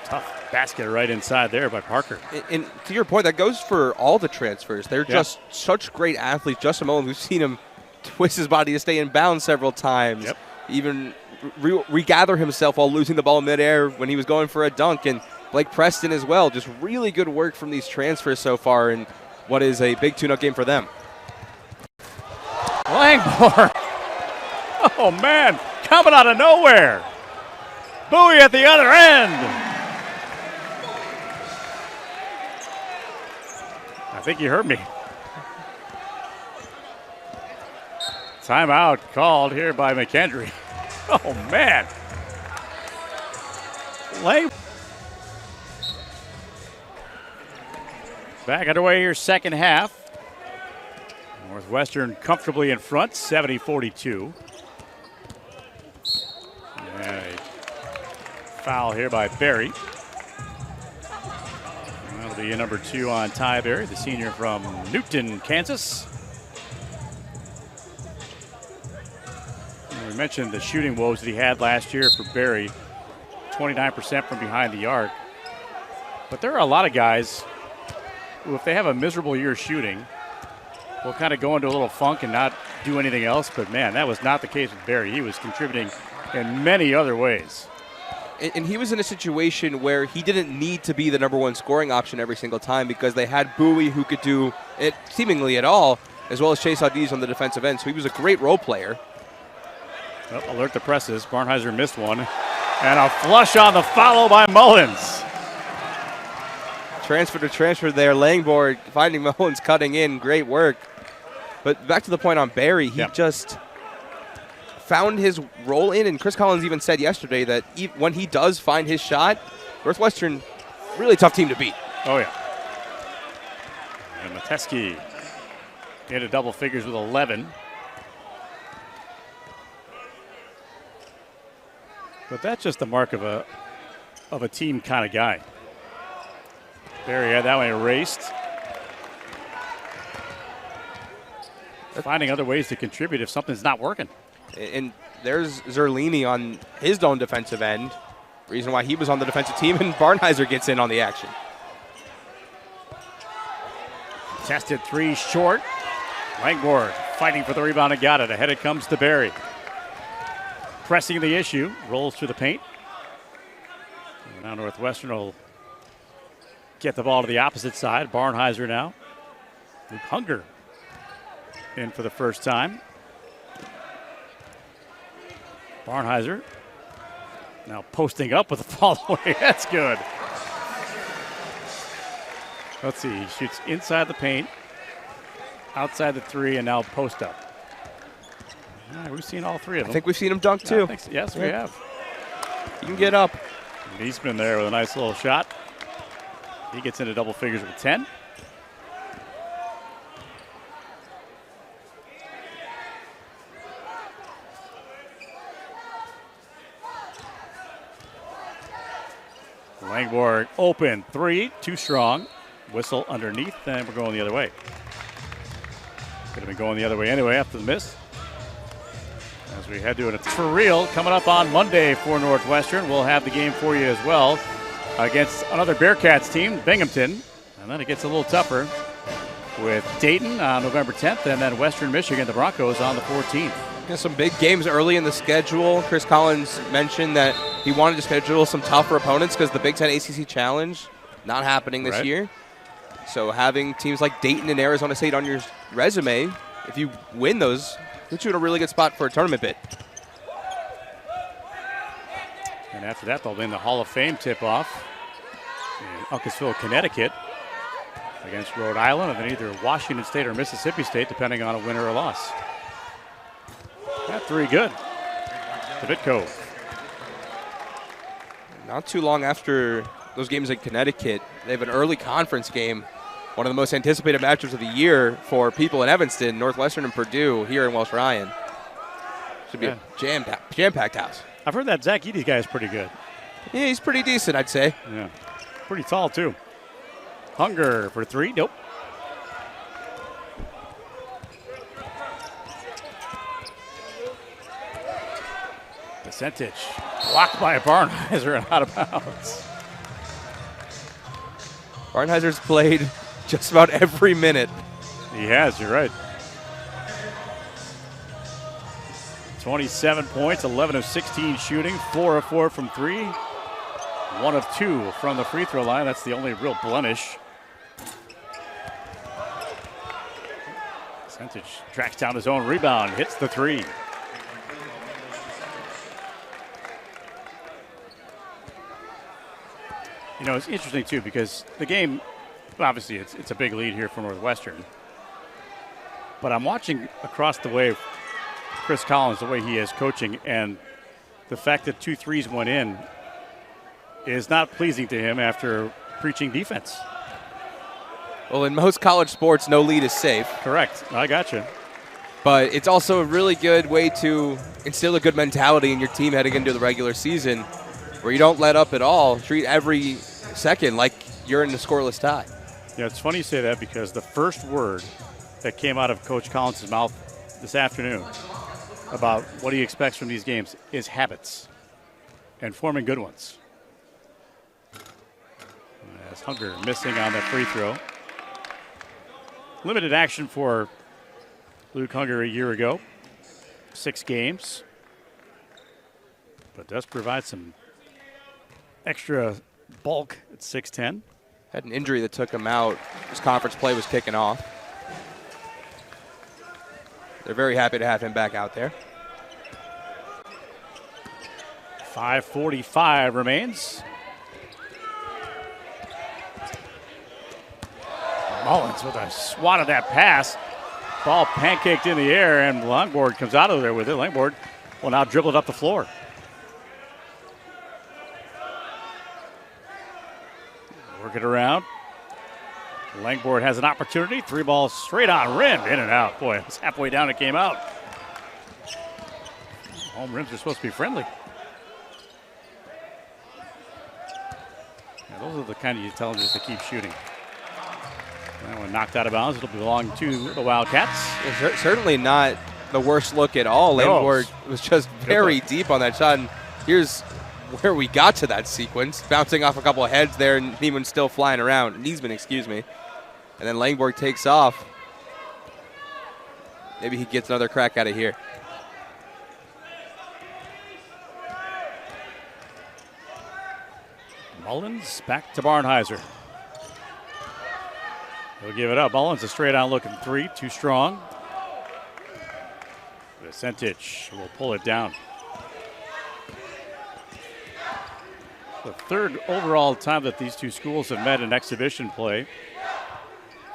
Tough basket right inside there by Parker. And to your point, that goes for all the transfers. They're just such great athletes. Justin Mullins, we've seen him twist his body to stay in bounds several times. Yep. Even regather himself while losing the ball in midair when he was going for a dunk. And Blake Preston as well. Just really good work from these transfers so far in what is a big tune-up game for them. Langborg. Oh, man. Coming out of nowhere. Bowie at the other end. I think you heard me. Timeout called here by McKendree. Oh, man. Back underway here, second half. Northwestern comfortably in front, 70-42. And a foul here by Berry. That'll be number 2 on Ty Berry, the senior from Newton, Kansas. And we mentioned the shooting woes that he had last year for Berry, 29% from behind the arc. But there are a lot of guys who, if they have a miserable year shooting, will kind of go into a little funk and not do anything else. But, man, that was not the case with Berry. He was contributing in many other ways. And he was in a situation where he didn't need to be the number 1 scoring option every single time because they had Bowie who could do it seemingly at all, as well as Chase Audiz on the defensive end. So he was a great role player. Well, alert the presses. Barnheiser missed one. And a flush on the follow by Mullins. Transfer to transfer there. Langborg finding Mullins cutting in. Great work. But back to the point on Berry, he just found his role in, and Chris Collins even said yesterday that when he does find his shot, Northwestern, really tough team to beat. Oh, yeah. And Mateski into double figures with 11. But that's just the mark of a team kind of guy. Berry had that one erased. Finding other ways to contribute if something's not working. And there's Zerlini on his own defensive end. Reason why he was on the defensive team, and Barnheiser gets in on the action. Tested 3 short. Langborg fighting for the rebound and got it. Ahead it comes to Berry. Pressing the issue, rolls through the paint. And now Northwestern will get the ball to the opposite side. Barnheiser now. Luke Hunger in for the first time. Barnheiser now posting up with a fall away. That's good. Let's see. He shoots inside the paint, outside the 3, and now post up. All right, we've seen all 3 of them. I think we've seen him dunk too. Yes, we have. He can get up. And Eastman there with a nice little shot. He gets into double figures with 10. Langborg open 3, too strong. Whistle underneath, and we're going the other way. Could have been going the other way anyway after the miss. As we head to it, it's for real coming up on Monday for Northwestern. We'll have the game for you as well against another Bearcats team, Binghamton. And then it gets a little tougher with Dayton on November 10th, and then Western Michigan, the Broncos, on the 14th. Some big games early in the schedule. Chris Collins mentioned that he wanted to schedule some tougher opponents because the Big Ten ACC Challenge not happening this year. So having teams like Dayton and Arizona State on your resume, if you win those, puts you in a really good spot for a tournament bid. And after that, they'll win the Hall of Fame tip-off in Uncasville, Connecticut. against Rhode Island, and then either Washington State or Mississippi State, depending on a win or a loss. That three good to Vitco. Not too long after those games in Connecticut, they have an early conference game, one of the most anticipated matchups of the year for people in Evanston, Northwestern and Purdue here in Welsh Ryan. Should be a jam-packed house. I've heard that Zach Eady guy is pretty good. Yeah, he's pretty decent, I'd say. Yeah, pretty tall, too. Hunger for three. Nope. Percentage blocked by Barnheiser and out of bounds. Barnheiser's played just about every minute. He has, you're right. 27 points, 11 of 16 shooting, 4 of 4 from three, 1 of 2 from the free throw line. That's the only real blemish. Percentage tracks down his own rebound, hits the three. You know, it's interesting, too, because the game, obviously, it's a big lead here for Northwestern. But I'm watching across the way Chris Collins, the way he is coaching, and the fact that 2 threes went in is not pleasing to him after preaching defense. Well, in most college sports, no lead is safe. Correct. I got you. But it's also a really good way to instill a good mentality in your team heading into the regular season, where you don't let up at all. Treat every second like you're in a scoreless tie. Yeah, it's funny you say that because the first word that came out of Coach Collins' mouth this afternoon about what he expects from these games is habits and forming good ones. As Hunger missing on that free throw. Limited action for Luke Hunger a year ago. 6 games. But does provide some extra bulk at 6'10". Had an injury that took him out. His conference play was kicking off. They're very happy to have him back out there. 5:45 remains. Mullins with a swat of that pass. Ball pancaked in the air, and Langborg comes out of there with it. Langborg will now dribble it up the floor. Work it around. Langborg has an opportunity. 3 balls straight on rim. In and out. Boy, it's halfway down it came out. Home rims are supposed to be friendly. Yeah, those are the kind of you tell them just to keep shooting. That one knocked out of bounds. It'll belong to the Wildcats. Certainly not the worst look at all. Langborg was just very deep on that shot. And here's where we got to that sequence. Bouncing off a couple of heads there, and Niesman still flying around. Niesman, excuse me. And then Langborg takes off. Maybe he gets another crack out of here. Mullins back to Barnheiser. He'll give it up. Mullins a straight on looking 3, too strong. Percentage will pull it down. The 3rd overall time that these two schools have met in exhibition play.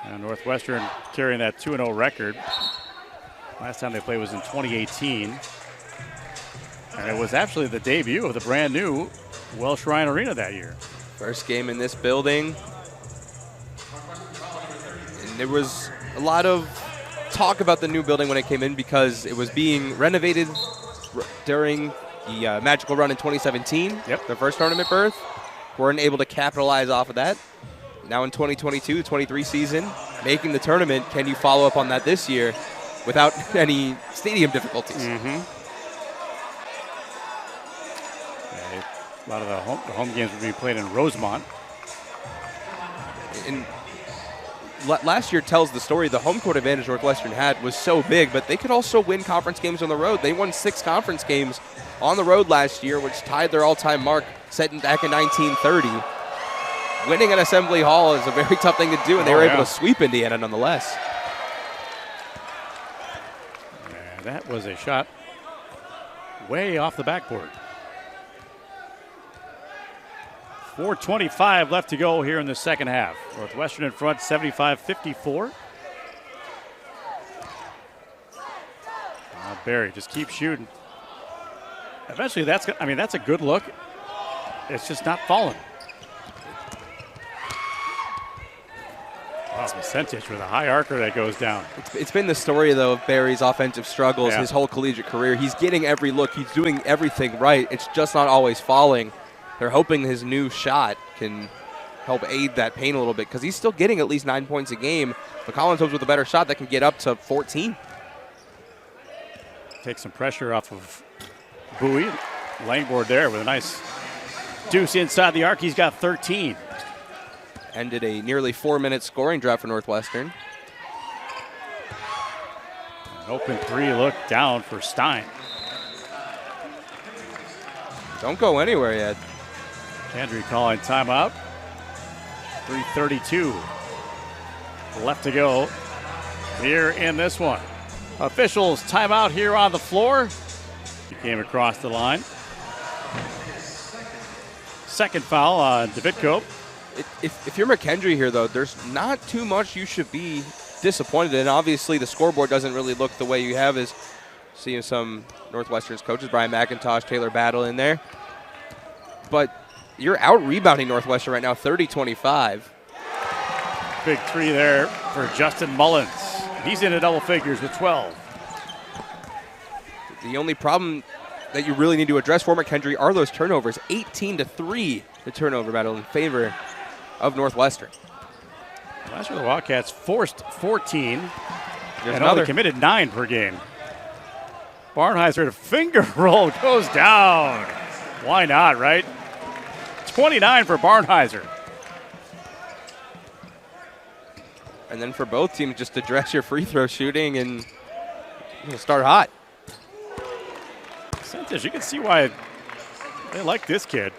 And Northwestern carrying that 2-0 record. Last time they played was in 2018. And it was actually the debut of the brand new Welsh Ryan Arena that year. First game in this building. And there was a lot of talk about the new building when it came in because it was being renovated during the magical run in 2017. Yep. Their first tournament berth. Weren't able to capitalize off of that. Now in 2022-23 season, making the tournament, can you follow up on that this year without any stadium difficulties? Mm-hmm. A lot of the home games were being played in Rosemont. And last year tells the story. The home court advantage Northwestern had was so big, but they could also win conference games on the road. They won 6 conference games on the road last year, which tied their all-time mark set back in 1930. Winning at Assembly Hall is a very tough thing to do, and they were able to sweep Indiana nonetheless. And that was a shot way off the backboard. 4:25 left to go here in the second half. Northwestern in front, 75-54. Barry just keeps shooting. Eventually, that's a good look. It's just not falling. Wow, percentage with a high arcer that goes down. It's been the story, though, of Barry's offensive struggles his whole collegiate career. He's getting every look. He's doing everything right. It's just not always falling. They're hoping his new shot can help aid that pain a little bit because he's still getting at least 9 points a game. But Collins hopes with a better shot that can get up to 14. Take some pressure off of Bowie. Langboard there with a nice deuce inside the arc. He's got 13. Ended a nearly 4-minute scoring drought for Northwestern. An open three look down for Stein. Don't go anywhere yet. McKendree calling timeout. 3:32 left to go here in this one. Officials timeout here on the floor. He came across the line. Second foul on Davidko. If you're McKendree here, though, there's not too much you should be disappointed in. Obviously, the scoreboard doesn't really look the way you have is seeing some Northwestern's coaches, Brian McIntosh, Taylor Battle in there. But you're out-rebounding Northwestern right now, 30-25. Big three there for Justin Mullins. He's into double figures with 12. The only problem that you really need to address for McKendree are those turnovers. 18-3, the turnover battle in favor of Northwestern. Last year the Wildcats forced 14 There's and another. only committed 9 per game. Barnheiser, finger roll, goes down. Why not, right? 29 for Barnheiser. And then for both teams, just address your free throw shooting and you'll start hot. Santos, you can see why they like this kid.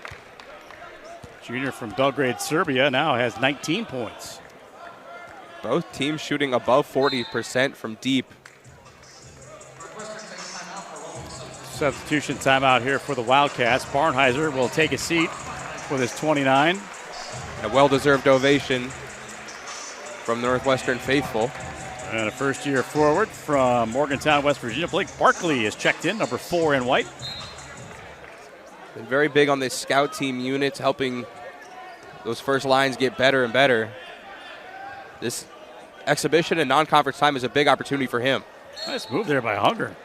Junior from Belgrade, Serbia, now has 19 points. Both teams shooting above 40% from deep. Substitution timeout here for the Wildcats. Barnheiser will take a seat with his 29. A well-deserved ovation from the Northwestern faithful. And a first-year forward from Morgantown, West Virginia. Blake Barkley is checked in, number 4 in white. Been very big on this scout team units, helping those first lines get better and better. This exhibition and non-conference time is a big opportunity for him. Nice move there by Hunger.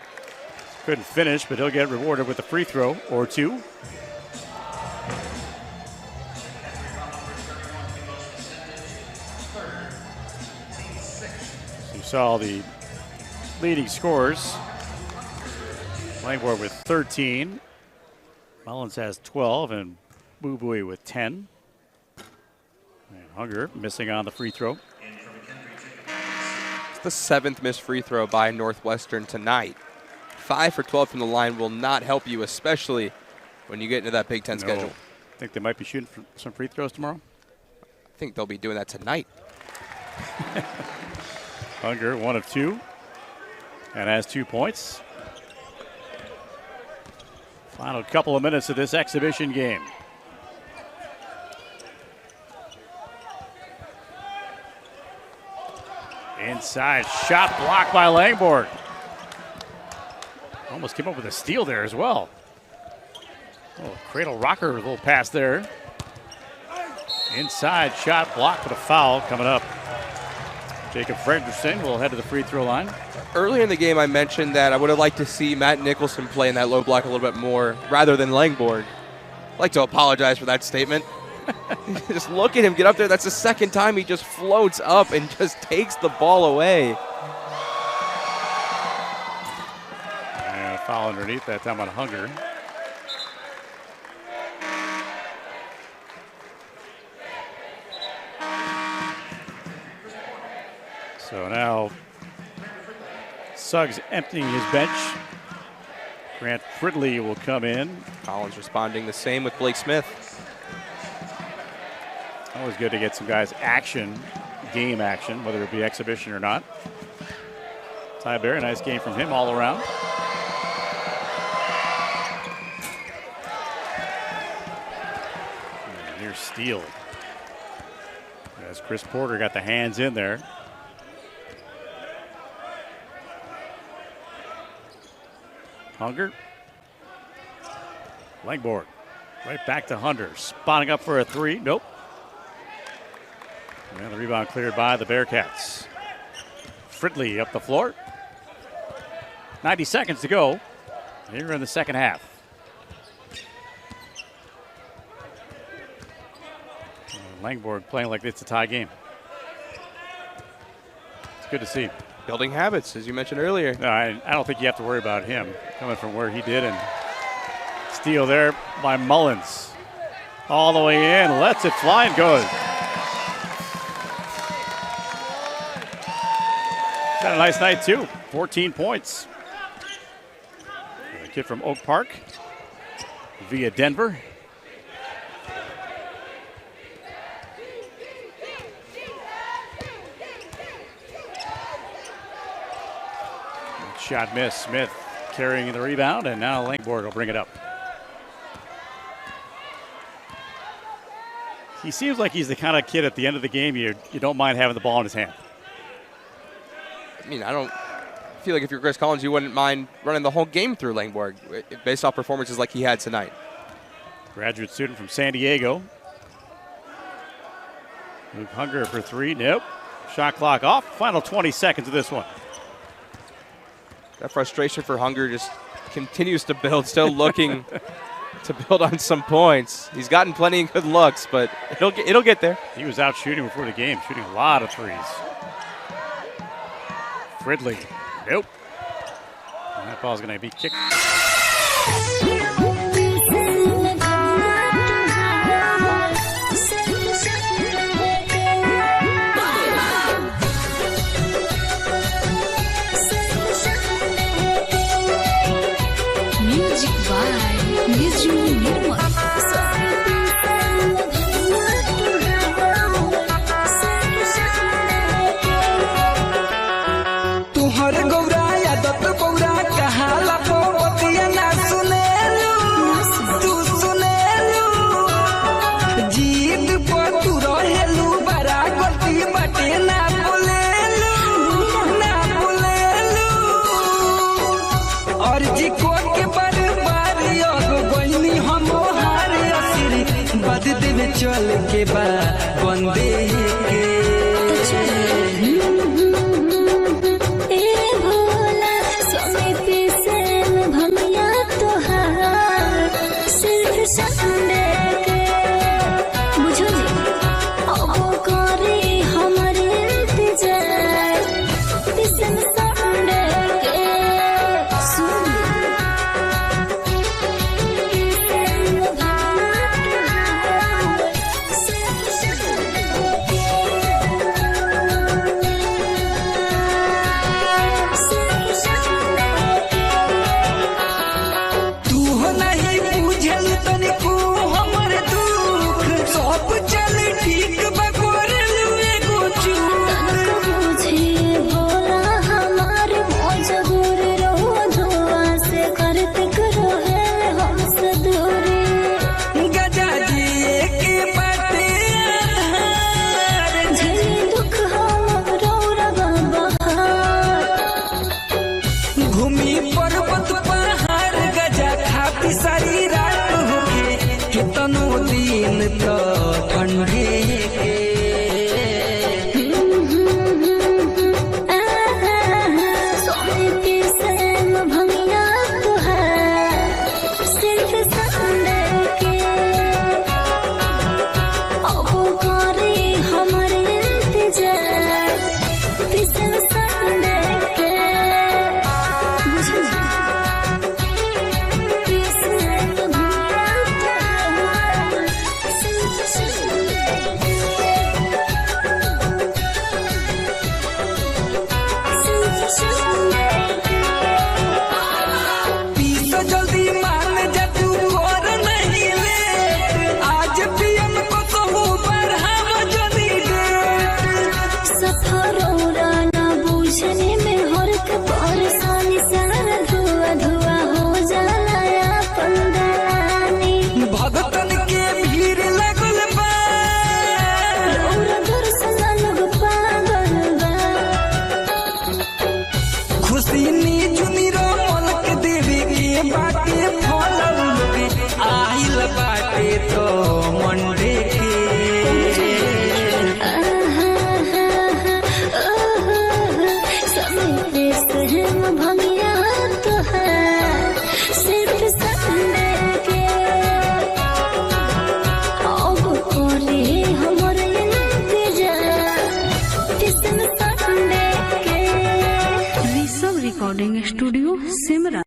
Couldn't finish, but he'll get rewarded with a free throw or two. You saw the leading scorers. Langborg with 13. Mullins has 12 and Boo Booey with 10. And Hunger missing on the free throw. It's the 7th missed free throw by Northwestern tonight. 5 for 12 from the line will not help you, especially when you get into that Big Ten schedule. Think they might be shooting some free throws tomorrow? I think they'll be doing that tonight. Hunger, 1 of 2, and has 2 points. Final couple of minutes of this exhibition game. Inside shot blocked by Langborg. Almost came up with a steal there as well. Oh, cradle rocker, a little pass there. Inside shot blocked with a foul coming up. Jacob Fredrickson will head to the free throw line. Earlier in the game, I mentioned that I would have liked to see Matt Nicholson play in that low block a little bit more rather than Langborg. I'd like to apologize for that statement. Just look at him get up there. That's the second time he just floats up and just takes the ball away. And a foul underneath, that time on Hunger. So now Suggs emptying his bench. Grant Fridley will come in. Collins responding the same with Blake Smith. Always good to get some guys action, game action, whether it be exhibition or not. Ty Berry, nice game from him all around. And Near steal. As Chris Porter got the hands in there. Hunger. Langborg. Right back to Hunter. Spotting up for a three. Nope. And the rebound cleared by the Bearcats. Fridley up the floor. 90 seconds to go here in the second half. Langborg playing like it's a tie game. It's good to see. Building habits, as you mentioned earlier. No, I don't think you have to worry about him coming from where he did. And steal there by Mullins. All the way in, lets it fly and goes. Had a nice night too. 14 points. A kid from Oak Park via Denver. Shot miss. Smith carrying the rebound, and now Langborg will bring it up. He seems like he's the kind of kid at the end of the game you don't mind having the ball in his hand. I mean, I don't feel like if you're Chris Collins, you wouldn't mind running the whole game through Langborg based off performances like he had tonight. Graduate student from San Diego. Luke Hunger for three. Nope. Shot clock off. Final 20 seconds of this one. That frustration for Hunger just continues to build, still looking to build on some points. He's gotten plenty of good looks, but it'll get there. He was out shooting before the game, shooting a lot of threes. Fridley, nope. And that ball's going to be kicked. तुहर गौरा यादत गौरा कहाला पोवतिया ना सुने recording studio Simra.